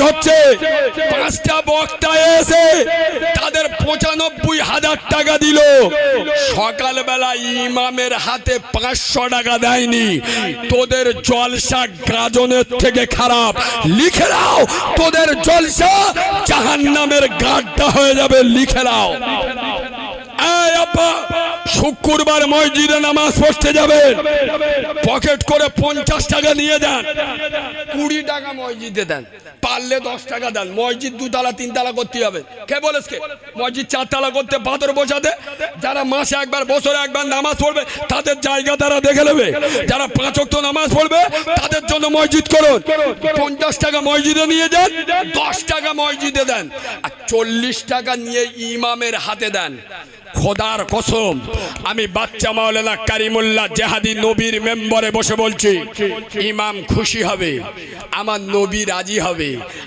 হচ্ছে। 5টা বক্তা এসে তাদের 95,000 টাকা দিল। সকালবেলা ইমামের হাতে 500 টাকা দেয়নি। তোদের জলসা গাজনের থেকে খারাপ। লিখে নাও, তোদের জলসা জাহান্নামের গাড্ডা হয়ে যাবে। লিখে নাও। এই আব্বা, শুক্রবার মসজিদে নামাজ পড়তে যাবেন, পকেট করে 50 টাকা নিয়ে যান। 20 টাকা মসজিদে দেন, পারলে 10 টাকা দেন। মসজিদ 2 তলা 3 তলা করতে হবে। কে বলেছে? মসজিদ 4 তলা করতে বাদর বসাতে। যারা মাসে একবার বছরে একবার নামাজ পড়বে তাদের জায়গা তারা দেখে নেবে। যারা 5 ওয়াক্ত নামাজ পড়বে তাদের জন্য মসজিদ করুন। 50 টাকা মসজিদে নিয়ে যান, 10 টাকা মসজিদে দেন, আর 40 টাকা নিয়ে ইমামের হাতে দেন। খোদার কসম, আমি বাচ্চা মাওলানা কারিমুল্লাহ জেহাদি নবীর মেম্বারে বসে বলছি, ইমাম খুশি হবে, আমার নবী রাজি হবে।